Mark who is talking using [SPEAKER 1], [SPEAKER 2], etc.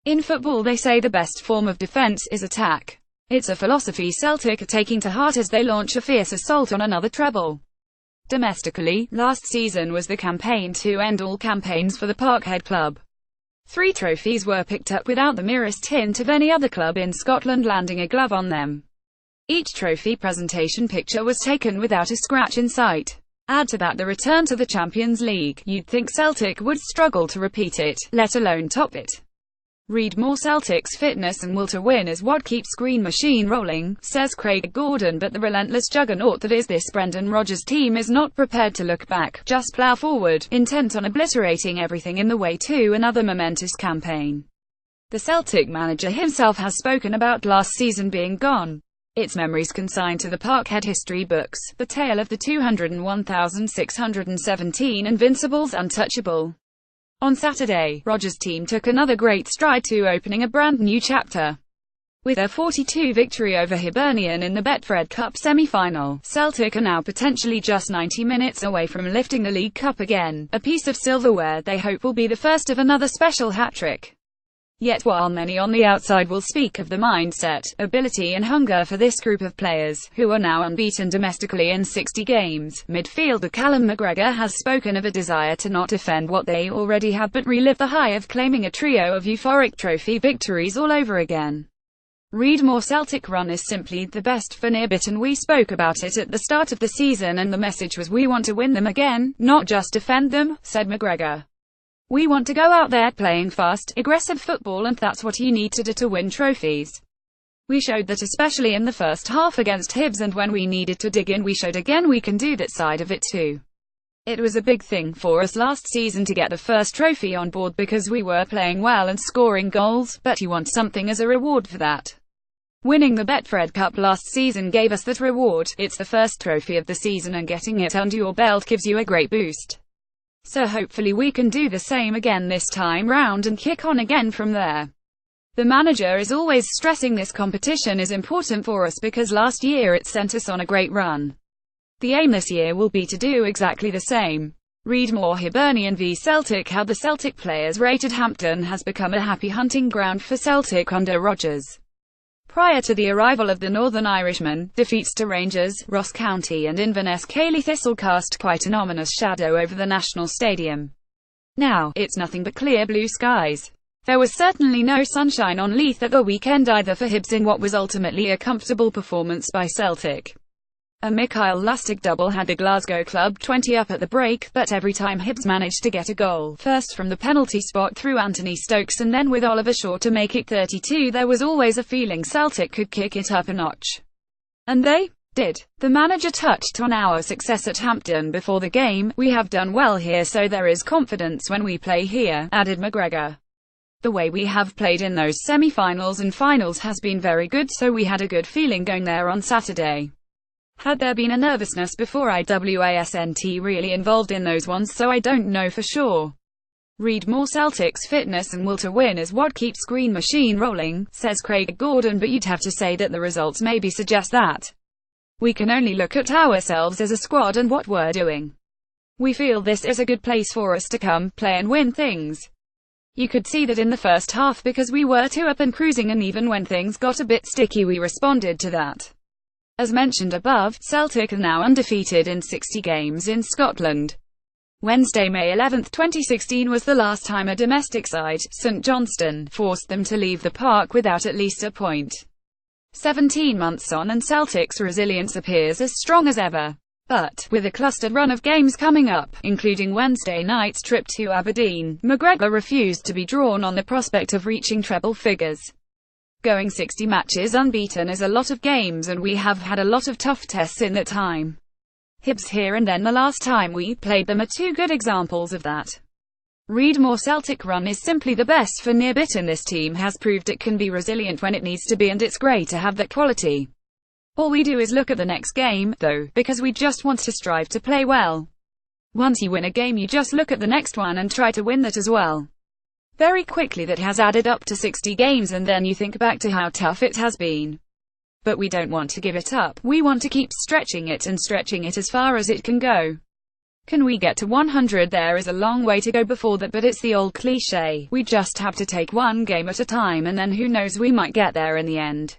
[SPEAKER 1] In football they say the best form of defence is attack. It's a philosophy Celtic are taking to heart as they launch a fierce assault on another treble. Domestically, last season was the campaign to end all campaigns for the Parkhead club. 3 trophies were picked up without the merest hint of any other club in Scotland landing a glove on them. Each trophy presentation picture was taken without a scratch in sight. Add to that the return to the Champions League, you'd think Celtic would struggle to repeat it, let alone top it. Read more. Celtic's fitness and will to win is what keeps Green Machine rolling, says Craig Gordon, but the relentless juggernaut that is this Brendan Rodgers team is not prepared to look back, just plough forward, intent on obliterating everything in the way to another momentous campaign. The Celtic manager himself has spoken about last season being gone. Its memories consigned to the Parkhead history books, the tale of the 201,617 Invincibles untouchable. On Saturday, Rodgers' team took another great stride to opening a brand new chapter. With their 4-2 victory over Hibernian in the Betfred Cup semi-final, Celtic are now potentially just 90 minutes away from lifting the League Cup again, a piece of silverware they hope will be the first of another special hat-trick. Yet while many on the outside will speak of the mindset, ability and hunger for this group of players, who are now unbeaten domestically in 60 games, midfielder Callum McGregor has spoken of a desire to not defend what they already have but relive the high of claiming a trio of euphoric trophy victories all over again. Read more. Celtic run is simply the best for near bitten. We spoke about it at the start of the season and the message was we want to win them again, not just defend them, said McGregor. We want to go out there playing fast, aggressive football, and that's what you need to do to win trophies. We showed that especially in the first half against Hibs, and when we needed to dig in we showed again we can do that side of it too. It was a big thing for us last season to get the first trophy on board because we were playing well and scoring goals, but you want something as a reward for that. Winning the Betfred Cup last season gave us that reward. It's the first trophy of the season and getting it under your belt gives you a great boost. So hopefully we can do the same again this time round and kick on again from there. The manager is always stressing this competition is important for us because last year it sent us on a great run. The aim this year will be to do exactly the same. Read more. Hibernian v Celtic. How the Celtic players rated Hampden has become a happy hunting ground for Celtic under Rodgers. Prior to the arrival of the Northern Irishman, defeats to Rangers, Ross County and Inverness Cayley Thistle cast quite an ominous shadow over the National Stadium. Now, it's nothing but clear blue skies. There was certainly no sunshine on Leith at the weekend either for Hibs in what was ultimately a comfortable performance by Celtic. A Mikael Lustig double had the Glasgow club 20 up at the break, but every time Hibs managed to get a goal, first from the penalty spot through Anthony Stokes and then with Oliver Shaw to make it 32, there was always a feeling Celtic could kick it up a notch. And they did. The manager touched on our success at Hampden before the game. We have done well here, so there is confidence when we play here, added McGregor. The way we have played in those semi-finals and finals has been very good, so we had a good feeling going there on Saturday. Had there been a nervousness before? I wasn't really involved in those ones, so I don't know for sure. Read more. Celtic's fitness and will to win is what keeps Green Machine rolling, says Craig Gordon, but you'd have to say that the results maybe suggest that. We can only look at ourselves as a squad and what we're doing. We feel this is a good place for us to come, play and win things. You could see that in the first half because we were 2 up and cruising, and even when things got a bit sticky we responded to that. As mentioned above, Celtic are now undefeated in 60 games in Scotland. Wednesday, May 11, 2016 was the last time a domestic side, St Johnstone, forced them to leave the park without at least a point. 17 months on and Celtic's resilience appears as strong as ever. But, with a clustered run of games coming up, including Wednesday night's trip to Aberdeen, McGregor refused to be drawn on the prospect of reaching treble figures. Going 60 matches unbeaten is a lot of games and we have had a lot of tough tests in that time. Hibs here and then the last time we played them are 2 good examples of that. Read more. Celtic run is simply the best for near bitten. This team has proved it can be resilient when it needs to be, and it's great to have that quality. All we do is look at the next game, though, because we just want to strive to play well. Once you win a game you just look at the next one and try to win that as well. Very quickly that has added up to 60 games and then you think back to how tough it has been. But we don't want to give it up, we want to keep stretching it and stretching it as far as it can go. Can we get to 100? There is a long way to go before that, but it's the old cliche. We just have to take one game at a time, and then who knows, we might get there in the end.